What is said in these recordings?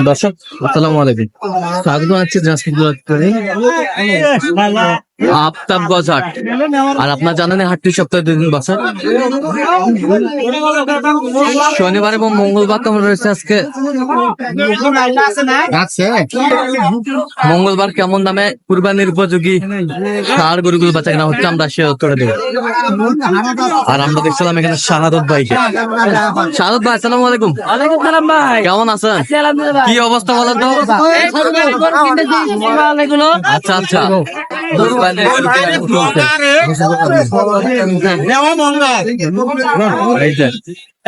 দর্শক আসসালামু আলাইকুম, স্বাগত জানাচ্ছি আফতাবগঞ্জ হাট। আর আপনার জানেন হাটটি সপ্তাহে 2 দিন বসে, শনিবার এবং মঙ্গলবার। তো রয়েছে আজকে মঙ্গলবার কেমন দামে কুরবানির উপযোগী ষাঁড় গরুগুলো বাচ্চা কেনা হচ্ছে আমরা সে উত্তরে দেব। আর আমরা দেখছিলাম এখানে শাহাদত ভাইকে। শাহাদত ভাই আসসালামু আলাইকুম। কেমন আছেন? কি অবস্থা বলেন তো? আচ্ছা আচ্ছা,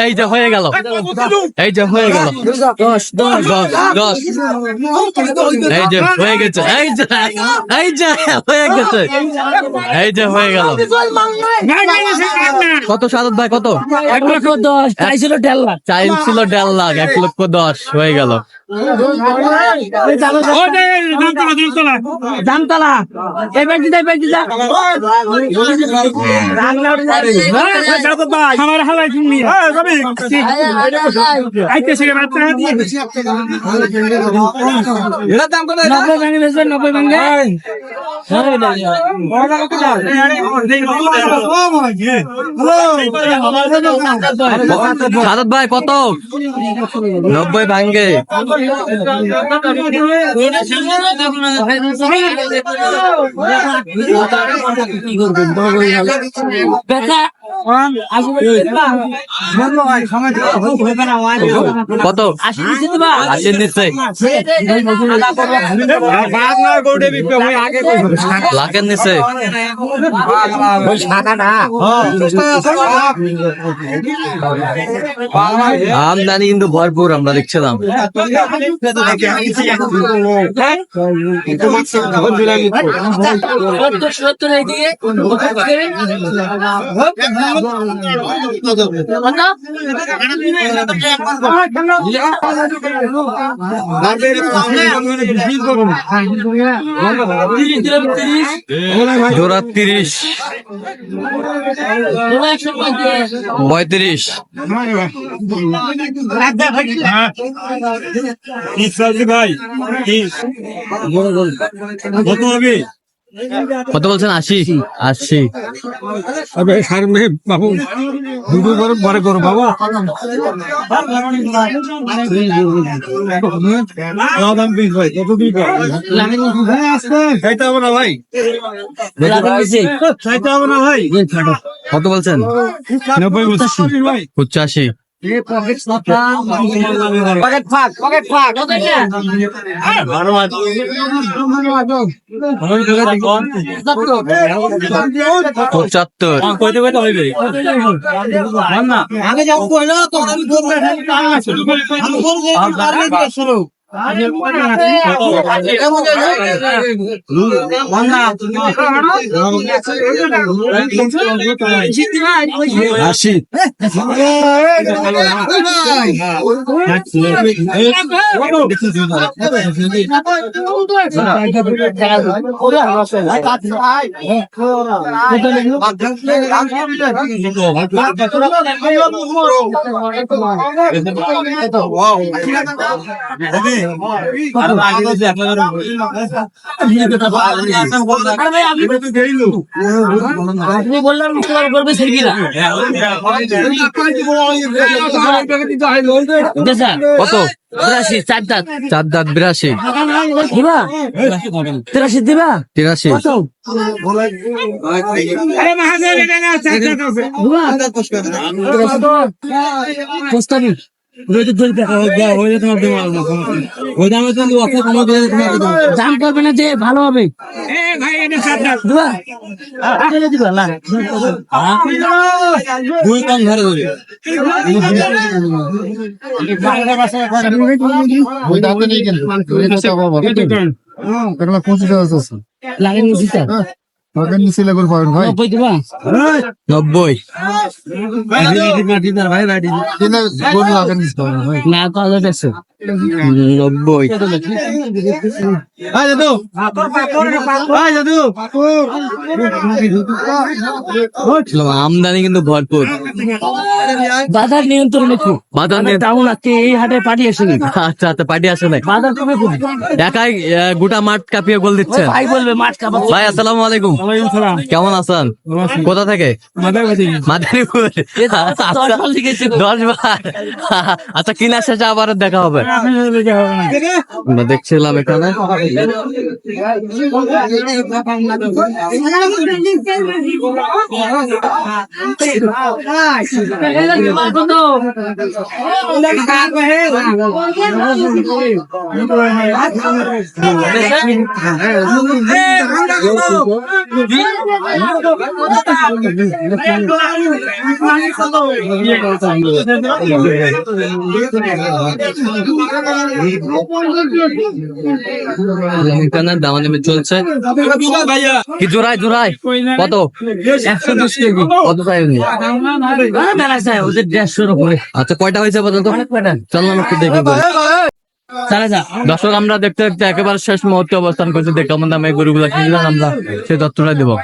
এই যে হয়ে গেল, এই যে হয়ে গেল 10 এই যে হয়ে গেছে, এই যে হয়ে গেছে, এই যে হয়ে গেল। কত শাহাদত ভাই? কত? 1,10,000 চাইছিল 1.5 লাখ, 1,10,000 হয়ে গেল। জামতলা এই ব্যক্তি আমার হালাই শুনবি আইতেছে এরা দাম কত? 90 ভাঙে বেচবেন, 90 ভাঙে। শাহাদত ভাই কত? 90 ভাঙে। কত? 80 নিচ্ছে। লাখের নিচে আমদানি কিন্তু ভরপুর আমরা দেখছিলাম। জোড়া 30, 35। কত বলছেন? 80। বাবু দুটো করে পরে করো বাবা। কত বলছেন? 85। পকেট ফাঁক 75। আপনি বললেন করবে কত? 82 4 দাঁত 82 দিবা 83 দিবা 83। প্রস্তাবিক দাম করবে না যে ভালো হবে। লাগেন ভাই 90 দিবা 90। না কত আছে 90। আয় দাদু আয় দাদু আমদানি কিন্তু ভরপুর। বাজার নিয়ন্ত্রণ একটু বাজার টাউন আজকে এই হাটে পাঠিয়ে আসেনি আচ্ছা আচ্ছা পার্টি আসে নাই বাজার কমে কমে একাই গোটা মাঠ কাঁপিয়ে গোল দিচ্ছেন। ভাই বলবে মাছ কাপড় ভাই আসসালামু আলাইকুম, ওয়ালাইকুম সালাম কেমন আছেন? কোথা থেকে? মাদারবাড়ি মাদারীপুর। আচ্ছা, 10 বার। আচ্ছা কিনা শেষে আবার দেখা হবে। আমরা দেখছিলাম এখানে এখানে দামাদামি চলছে কি জোড়ায় জোড়ায় কত? 120 কেজি কত চাই উনি? দাঁড়া যায় ওদের 150 উপরে আচ্ছা কয়টা হয়েছে পর্যন্ত? চল না একটু দেখি। চালা যা দর্শক আমরা দেখতে দেখতে একেবারে শেষ মুহূর্তে অবস্থান করছি। দেখে কেমন দামে গরুগুলা কিনলাম আমরা সেই তথ্যটা দেবো।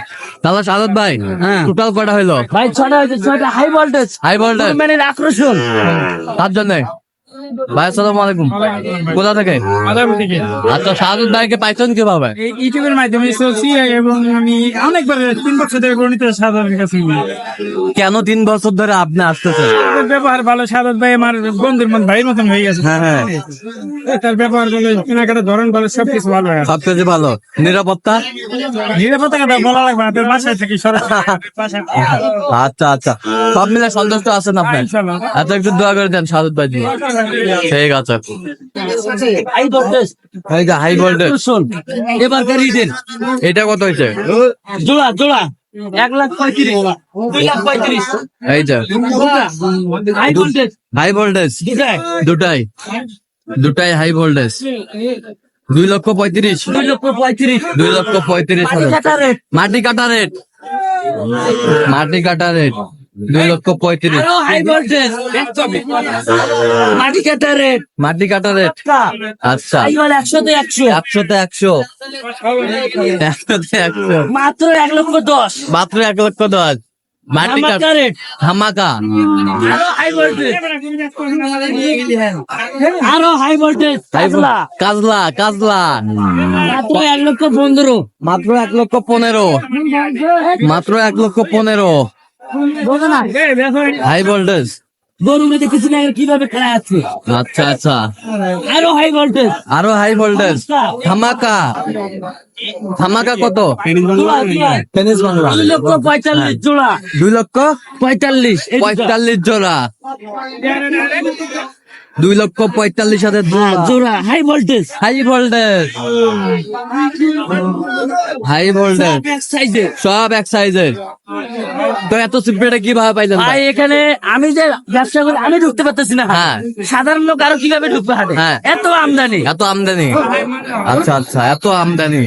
তাহলে সাদত ভাই হ্যাঁ। টোটাল কয়টা হইলো? ভাই 6টা হয়েছে 6টা হাই ভোল্টেজ হাই ভোল্টেজ মানে আকর্ষণ তার জন্য ভাই আসসালামু আলাইকুম, কোথা থেকে? মাদারবাড়ি থেকে আচ্ছা সাদত ভাইকে পাইছেন কিভাবে? এই ইউটিউবের মাধ্যমে চলছি এবং আমি অনেকবার 3 বছর ধরে গণিত সাধারণ কাছে কেন 3 বছর ধরে আপনি আসতেছেন? তার ব্যবহার ভালো। সাদত ভাই আমার বন্ধুর মন ভাইয়ের মতন হয়ে গেছে। হ্যাঁ হ্যাঁ তার ব্যবহার ভালো, কেনাকাটা ধরন ভালো, সবকিছু ভালো। সবকিছু ভালো। নিরাপত্তা? নিরাপত্তা কথা বলা লাগবে না, তোর বাসায় থাকি সরাসরি বাসায়। আচ্ছা আচ্ছা সব মিলে সন্তুষ্ট আছেন আপনি? ইনশাআল্লাহ। আচ্ছা একটু দোয়া করে দেন সাদত ভাই জন্য। ঠিক আছে। হাই ভোল্টেজ এই যে হাই ভোল্টেজ আকর্ষণ এবার রিটেন এটা কত হয়েছে? জোড়া জোড়া 1,35,000 2,35,000 এই যে হাই ভোল্টেজ হাই ভোল্টেজ দিদাই দুটাই দুটাই হাই ভোল্টেজ 2,35,000 2,35,000 2,35,000 মাটি কাটা রেট মাটি কাটা রেট 2,35,000 আরো হাই ভোল্টেজ মাটি কাটা রেট মাটি কাটা রেট আচ্ছা আইওয়াল 100 100 100তে 100 100তে 100 মাত্র 1,10,000 মাত্র 1,10,000 মাটি কাটা ধামাকা রেট ধামাকা আরো হাই ভোল্টেজ আরো হাই ভোল্টেজ কাজলা কাজলা কাজলা মাত্র 1,15,000 মাত্র 1,15,000 মাত্র 1,15,000 বোঝো না হাই ভোল্টেজ গরু মেয়ে দেখেছি না কিভাবে খেলা আছে আচ্ছা আচ্ছা আরো হাই ভোল্টেজ আরো হাই ভোল্টেজ ধামাকা ধামাকা কত? টেনিস বাংলা 2,45,000 জোড়া 2,45,000 এই দুটো। 45 জোড়া 2,45,000 জোড়া high voltage high voltage high voltage সাইজে সব এক সাইজের। তো এত সিপ্রেটা কিভাবে পাইলেন ভাই ভাই? এখানে আমি যে ব্যবসা করি আমি ঢুকতে পারতেছি না হ্যাঁ। সাধারণ লোক আরো কিভাবে ঢুকবে হাটে হ্যাঁ। এত আমদানি এত আমদানি আচ্ছা আচ্ছা এত আমদানি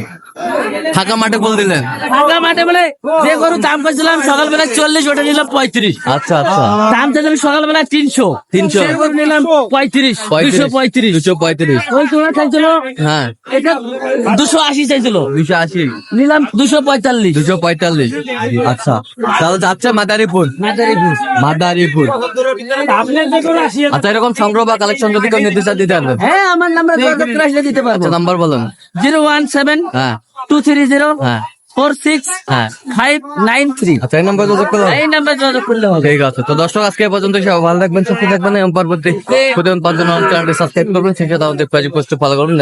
ফাঁকা মাঠে বল দিলেন ফাঁকা মাঠে বলে যে গরু দাম পাইছিলাম সকালবেলা 40 ওটা নিলাম 35 আচ্ছা আচ্ছা দাম চাইছিলাম সকালবেলা 300 300 সে গরু নিলাম 35 235 235 ওই তোমার চাইছিল হ্যাঁ এটা 280 চাইছিল 280 নিলাম 245 245 আচ্ছা তাহলে যাচ্ছে মাদারীপুর মাদারীপুর আপনার যে গরু আসি আচ্ছা এরকম সংগ্রহ বা কালেকশন যদি কেউ নির্দেশ দিতে পারবেন হ্যাঁ আমার নাম্বার আসলে দিতে পারবো আচ্ছা নাম্বার বলেন 017 হ্যাঁ 230 হ্যাঁ 46 হ্যাঁ 593 আচ্ছা এই নাম্বার যোগাযোগ করলাম এই নাম্বার যোগাযোগ করলে হবে ঠিক আছে তো দর্শক আজকে এ পর্যন্ত সবাই ভালো থাকবেন সুস্থ থাকবেন এবং পরবর্তী প্রতিদিন 5 জন চ্যানেলটি সাবস্ক্রাইব করবেন সেই সাথে আমাদের পেজ পোস্ট ফলো করবেন